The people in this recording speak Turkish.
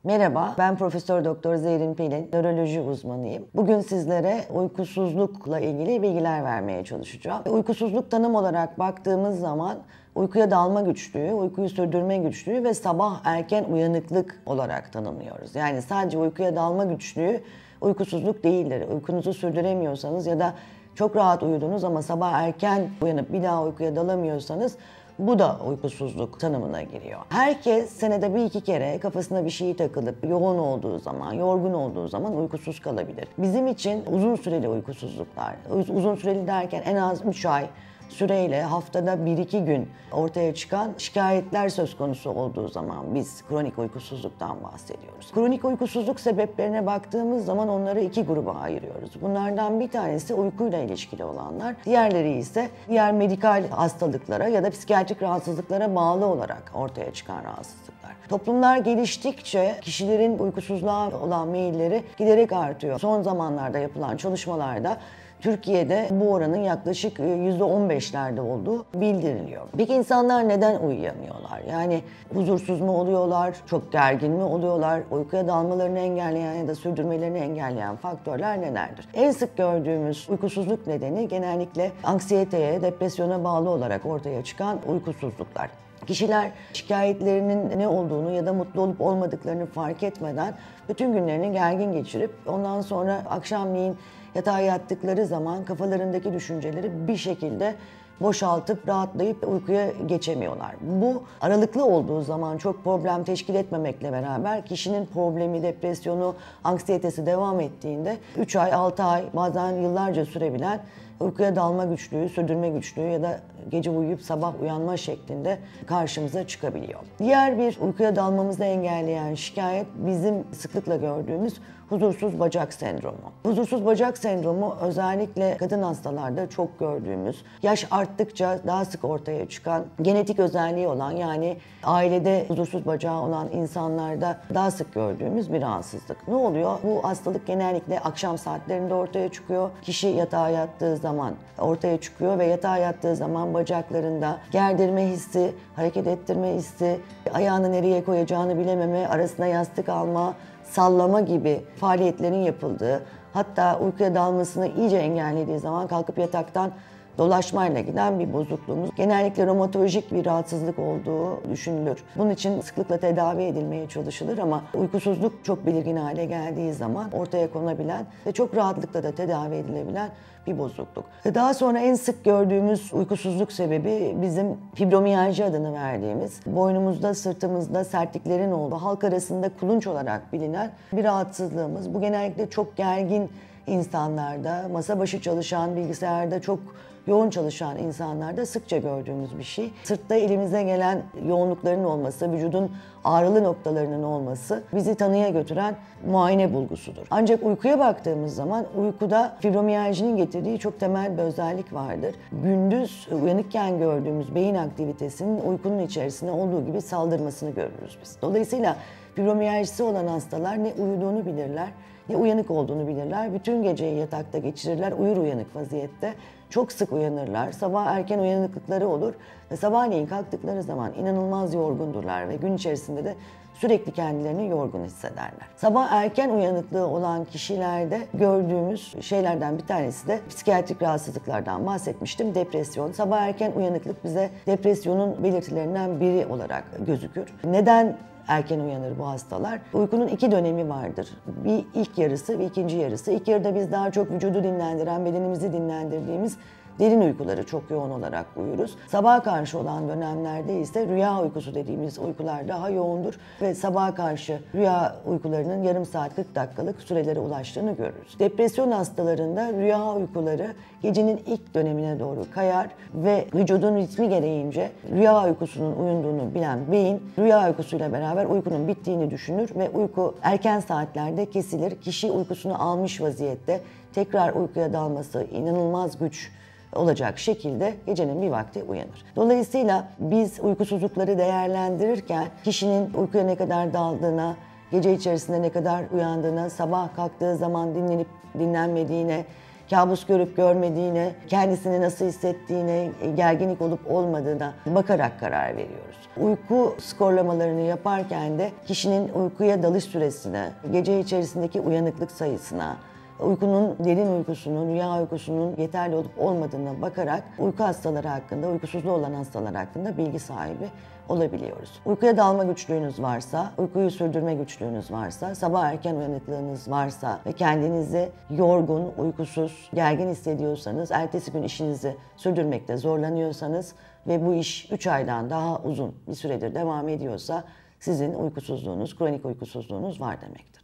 Merhaba, ben Profesör Doktor Zerrin Pelin, nöroloji uzmanıyım. Bugün sizlere uykusuzlukla ilgili bilgiler vermeye çalışacağım. Uykusuzluk tanım olarak baktığımız zaman uykuya dalma güçlüğü, uykuyu sürdürme güçlüğü ve sabah erken uyanıklık olarak tanımlıyoruz. Yani sadece uykuya dalma güçlüğü uykusuzluk değildir. Uykunuzu sürdüremiyorsanız ya da çok rahat uyudunuz ama sabah erken uyanıp bir daha uykuya dalamıyorsanız bu da uykusuzluk tanımına giriyor. Herkes senede bir iki kere kafasına bir şey takılıp yoğun olduğu zaman, yorgun olduğu zaman uykusuz kalabilir. Bizim için uzun süreli uykusuzluklar, uzun süreli derken en az 3 ay süreyle haftada 1-2 gün ortaya çıkan şikayetler söz konusu olduğu zaman biz kronik uykusuzluktan bahsediyoruz. Kronik uykusuzluk sebeplerine baktığımız zaman onları iki gruba ayırıyoruz. Bunlardan bir tanesi uykuyla ilişkili olanlar, diğerleri ise diğer medikal hastalıklara ya da psikiyatrik rahatsızlıklara bağlı olarak ortaya çıkan rahatsızlıklar. Toplumlar geliştikçe kişilerin uykusuzluğa olan meyilleri giderek artıyor. Son zamanlarda yapılan çalışmalarda Türkiye'de bu oranın yaklaşık %15'lerde olduğu bildiriliyor. Peki insanlar neden uyuyamıyorlar? Yani huzursuz mu oluyorlar, çok gergin mi oluyorlar, uykuya dalmalarını engelleyen ya da sürdürmelerini engelleyen faktörler nelerdir? En sık gördüğümüz uykusuzluk nedeni genellikle anksiyeteye, depresyona bağlı olarak ortaya çıkan uykusuzluklar. Kişiler şikayetlerinin ne olduğunu ya da mutlu olup olmadıklarını fark etmeden bütün günlerini gergin geçirip ondan sonra akşamleyin yatağa yattıkları zaman kafalarındaki düşünceleri bir şekilde boşaltıp rahatlayıp uykuya geçemiyorlar. Bu aralıklı olduğu zaman çok problem teşkil etmemekle beraber kişinin problemi, depresyonu, anksiyetesi devam ettiğinde 3 ay, 6 ay bazen yıllarca sürebilen uykuya dalma güçlüğü, sürdürme güçlüğü ya da gece uyuyup sabah uyanma şeklinde karşımıza çıkabiliyor. Diğer bir uykuya dalmamızı engelleyen şikayet bizim sıklıkla gördüğümüz huzursuz bacak sendromu. Huzursuz bacak sendromu özellikle kadın hastalarda çok gördüğümüz, yaş arttıkça daha sık ortaya çıkan, genetik özelliği olan yani ailede huzursuz bacağı olan insanlarda daha sık gördüğümüz bir rahatsızlık. Ne oluyor? Bu hastalık genellikle akşam saatlerinde ortaya çıkıyor. Kişi yatağa yattığı zaman ortaya çıkıyor ve yatağa yattığı zaman bacaklarında gerdirme hissi, hareket ettirme hissi, ayağını nereye koyacağını bilememe, arasına yastık alma, sallama gibi faaliyetlerin yapıldığı, hatta uykuya dalmasını iyice engellediği zaman kalkıp yataktan dolaşmayla giden bir bozukluğumuz. Genellikle romatolojik bir rahatsızlık olduğu düşünülür. Bunun için sıklıkla tedavi edilmeye çalışılır ama uykusuzluk çok belirgin hale geldiği zaman ortaya konabilen ve çok rahatlıkla da tedavi edilebilen bir bozukluk. Daha sonra en sık gördüğümüz uykusuzluk sebebi bizim fibromiyalji adını verdiğimiz, boynumuzda, sırtımızda sertliklerin olduğu, halk arasında kulunç olarak bilinen bir rahatsızlığımız. Bu genellikle çok gergin insanlarda, masa başı çalışan, bilgisayarda çok yoğun çalışan insanlarda sıkça gördüğümüz bir şey. Sırtta elimize gelen yoğunlukların olması, vücudun ağrılı noktalarının olması bizi tanıya götüren muayene bulgusudur. Ancak uykuya baktığımız zaman uykuda fibromiyajinin getirdiği çok temel bir özellik vardır. Gündüz uyanıkken gördüğümüz beyin aktivitesinin uykunun içerisinde olduğu gibi saldırmasını görürüz biz. Dolayısıyla fibromiyajisi olan hastalar ne uyuduğunu bilirler, ne uyanık olduğunu bilirler. Bütün geceyi yatakta geçirirler, uyur uyanık vaziyette. Çok sık uyanırlar, sabah erken uyanıklıkları olur ve sabahleyin kalktıkları zaman inanılmaz yorgundurlar ve gün içerisinde de sürekli kendilerini yorgun hissederler. Sabah erken uyanıklığı olan kişilerde gördüğümüz şeylerden bir tanesi de psikiyatrik rahatsızlıklardan bahsetmiştim. Depresyon. Sabah erken uyanıklık bize depresyonun belirtilerinden biri olarak gözükür. Neden erken uyanır bu hastalar? Uykunun iki dönemi vardır. Bir ilk yarısı ve ikinci yarısı. İlk yarıda biz daha çok vücudu dinlendiren, bedenimizi dinlendirdiğimiz derin uykuları çok yoğun olarak uyuruz. Sabaha karşı olan dönemlerde ise rüya uykusu dediğimiz uykular daha yoğundur ve sabaha karşı rüya uykularının yarım saat 40 dakikalık sürelere ulaştığını görürüz. Depresyon hastalarında rüya uykuları gecenin ilk dönemine doğru kayar ve vücudun ritmi gereğince rüya uykusunun uyunduğunu bilen beyin rüya uykusuyla beraber uykunun bittiğini düşünür ve uyku erken saatlerde kesilir. Kişi uykusunu almış vaziyette tekrar uykuya dalması inanılmaz güç olacak şekilde gecenin bir vakti uyanır. Dolayısıyla biz uykusuzlukları değerlendirirken kişinin uykuya ne kadar daldığına, gece içerisinde ne kadar uyandığına, sabah kalktığı zaman dinlenip dinlenmediğine, kabus görüp görmediğine, kendisini nasıl hissettiğine, gerginlik olup olmadığına bakarak karar veriyoruz. Uyku skorlamalarını yaparken de kişinin uykuya dalış süresine, gece içerisindeki uyanıklık sayısına, uykunun, derin uykusunun, rüya uykusunun yeterli olup olmadığına bakarak uyku hastaları hakkında, uykusuzluğu olan hastalar hakkında bilgi sahibi olabiliyoruz. Uykuya dalma güçlüğünüz varsa, uykuyu sürdürme güçlüğünüz varsa, sabah erken uyanıklığınız varsa ve kendinizi yorgun, uykusuz, gergin hissediyorsanız, ertesi gün işinizi sürdürmekte zorlanıyorsanız ve bu iş 3 aydan daha uzun bir süredir devam ediyorsa sizin uykusuzluğunuz, kronik uykusuzluğunuz var demektir.